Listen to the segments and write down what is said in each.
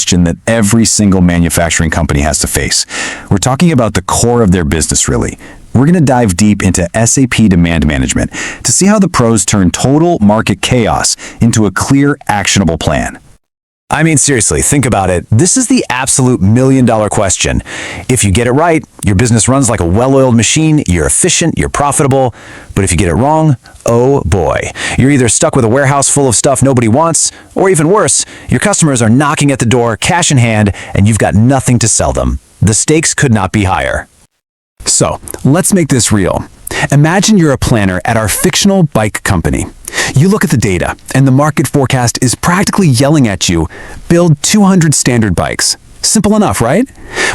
question that every single manufacturing company has to face. We're talking about the core of their business, really. We're going to dive deep into SAP demand management to see how the pros turn total market chaos into a clear, actionable plan. I mean, seriously, think about it. This is the absolute million-dollar question. If you get it right, your business runs like a well-oiled machine, you're efficient, you're profitable. But if you get it wrong, oh boy, you're either stuck with a warehouse full of stuff nobody wants, or even worse, your customers are knocking at the door, cash in hand, and you've got nothing to sell them. The stakes could not be higher. So, let's make this real. Imagine you're a planner at our fictional bike company. You look at the data, and the market forecast is practically yelling at you, build 200 standard bikes. Simple enough, right?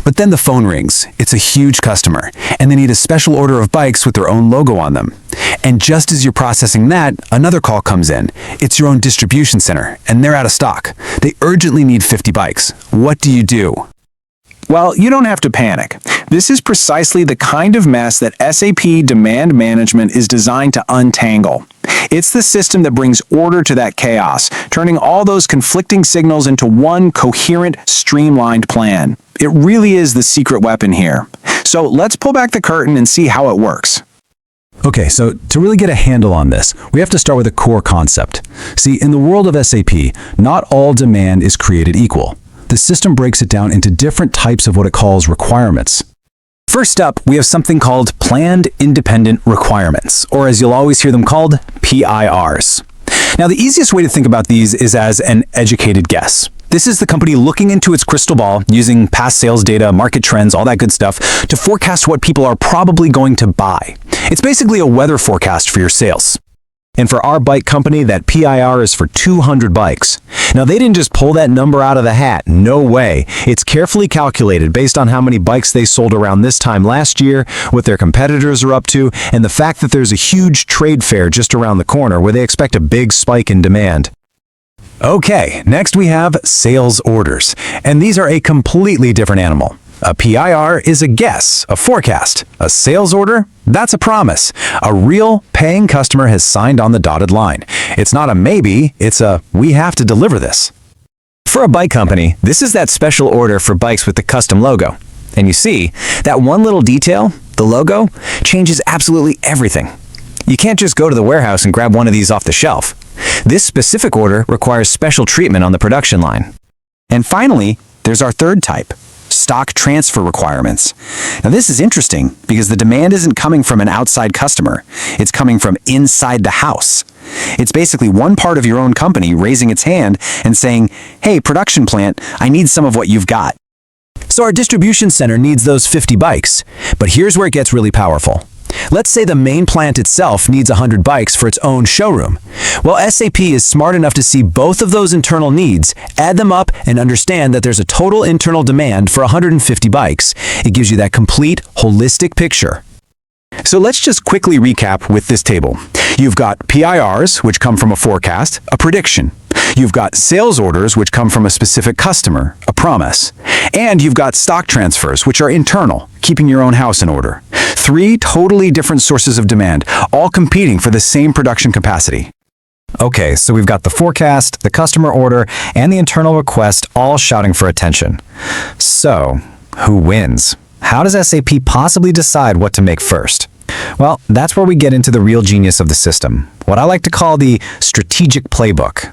But then the phone rings. It's a huge customer, and they need a special order of bikes with their own logo on them. And just as you're processing that, another call comes in. It's your own distribution center, and they're out of stock. They urgently need 50 bikes. What do you do? Well, you don't have to panic. This is precisely the kind of mess that SAP demand management is designed to untangle. It's the system that brings order to that chaos, turning all those conflicting signals into one coherent, streamlined plan. It really is the secret weapon here. So let's pull back the curtain and see how it works. Okay, so to really get a handle on this, we have to start with a core concept. See, in the world of SAP, not all demand is created equal. The system breaks it down into different types of what it calls requirements. First up, we have something called Planned Independent Requirements, or as you'll always hear them called, PIRs. Now, the easiest way to think about these is as an educated guess. This is the company looking into its crystal ball, using past sales data, market trends, all that good stuff, to forecast what people are probably going to buy. It's basically a weather forecast for your sales. And for our bike company, that PIR is for 200 bikes. Now, they didn't just pull that number out of the hat. No way. It's carefully calculated based on how many bikes they sold around this time last year, what their competitors are up to, and the fact that there's a huge trade fair just around the corner where they expect a big spike in demand. Okay, next we have sales orders. And these are a completely different animal. A PIR is a guess, a forecast. A sales order? That's a promise. A real paying customer has signed on the dotted line. It's not a maybe, it's a we have to deliver this. For a bike company, this is that special order for bikes with the custom logo. And you see, that one little detail, the logo, changes absolutely everything. You can't just go to the warehouse and grab one of these off the shelf. This specific order requires special treatment on the production line. And finally, there's our third type. Stock transfer requirements. Now this is interesting because the demand isn't coming from an outside customer. It's coming from inside the house. It's basically one part of your own company raising its hand and saying, hey, production plant, I need some of what you've got. So our distribution center needs those 50 bikes. But here's where it gets really powerful. Let's say the main plant itself needs 100 bikes for its own showroom. Well, SAP is smart enough to see both of those internal needs, add them up, and understand that there's a total internal demand for 150 bikes. It gives you that complete, holistic picture. So let's just quickly recap with this table. You've got PIRs, which come from a forecast, a prediction. You've got sales orders, which come from a specific customer, a promise. And you've got stock transfers, which are internal, keeping your own house in order. 3 totally different sources of demand, all competing for the same production capacity. Okay, so we've got the forecast, the customer order, and the internal request all shouting for attention. So, who wins? How does SAP possibly decide what to make first? Well, that's where we get into the real genius of the system, what I like to call the strategic playbook.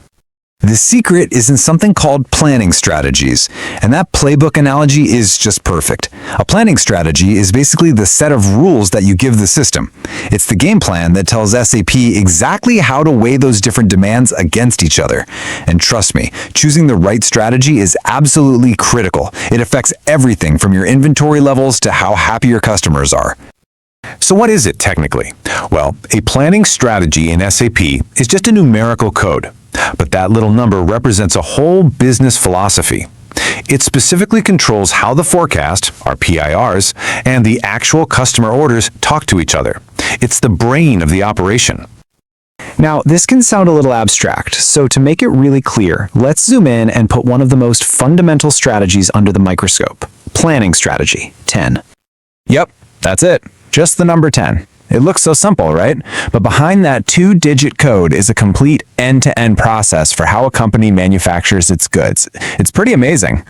The secret is in something called planning strategies, and that playbook analogy is just perfect. A planning strategy is basically the set of rules that you give the system. It's the game plan that tells SAP exactly how to weigh those different demands against each other. And trust me, choosing the right strategy is absolutely critical. It affects everything from your inventory levels to how happy your customers are. So what is it technically? Well, a planning strategy in SAP is just a numerical code. But that little number represents a whole business philosophy. It specifically controls how the forecast, our PIRs, and the actual customer orders talk to each other. It's the brain of the operation. Now, this can sound a little abstract, so to make it really clear, let's zoom in and put one of the most fundamental strategies under the microscope. Planning strategy, 10. Yep, that's it. Just the number 10. It looks so simple, right? But behind that 2-digit code is a complete end-to-end process for how a company manufactures its goods. It's pretty amazing.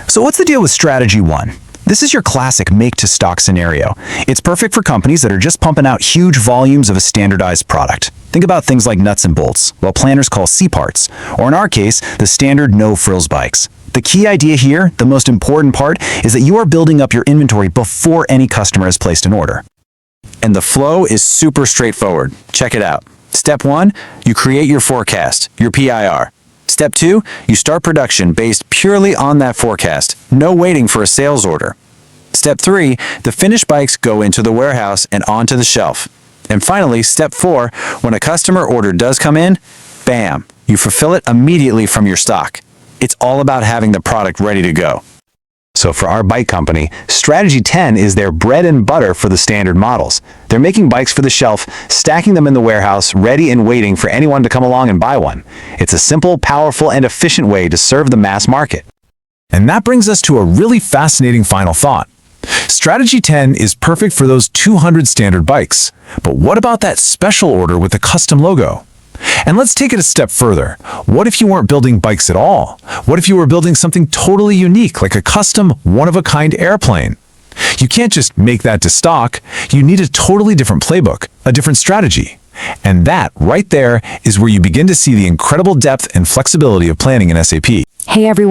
So what's the deal with Strategy 1? This is your classic make-to-stock scenario. It's perfect for companies that are just pumping out huge volumes of a standardized product. Think about things like nuts and bolts, what planners call C-parts, or in our case, the standard no-frills bikes. The key idea here, the most important part, is that you are building up your inventory before any customer has placed an order. And the flow is super straightforward. Check it out. Step 1, you create your forecast, your PIR. Step 2, you start production based purely on that forecast, no waiting for a sales order. Step 3, the finished bikes go into the warehouse and onto the shelf. And finally, Step 4, when a customer order does come in, bam, you fulfill it immediately from your stock. It's all about having the product ready to go. So for our bike company, Strategy 10 is their bread and butter for the standard models. They're making bikes for the shelf, stacking them in the warehouse, ready and waiting for anyone to come along and buy one. It's a simple, powerful, and efficient way to serve the mass market. And that brings us to a really fascinating final thought. Strategy 10 is perfect for those 200 standard bikes. But what about that special order with the custom logo? And let's take it a step further. What if you weren't building bikes at all? What if you were building something totally unique, like a custom, one-of-a-kind airplane? You can't just make that to stock. You need a totally different playbook, a different strategy. And that, right there, is where you begin to see the incredible depth and flexibility of planning in SAP. Hey everyone.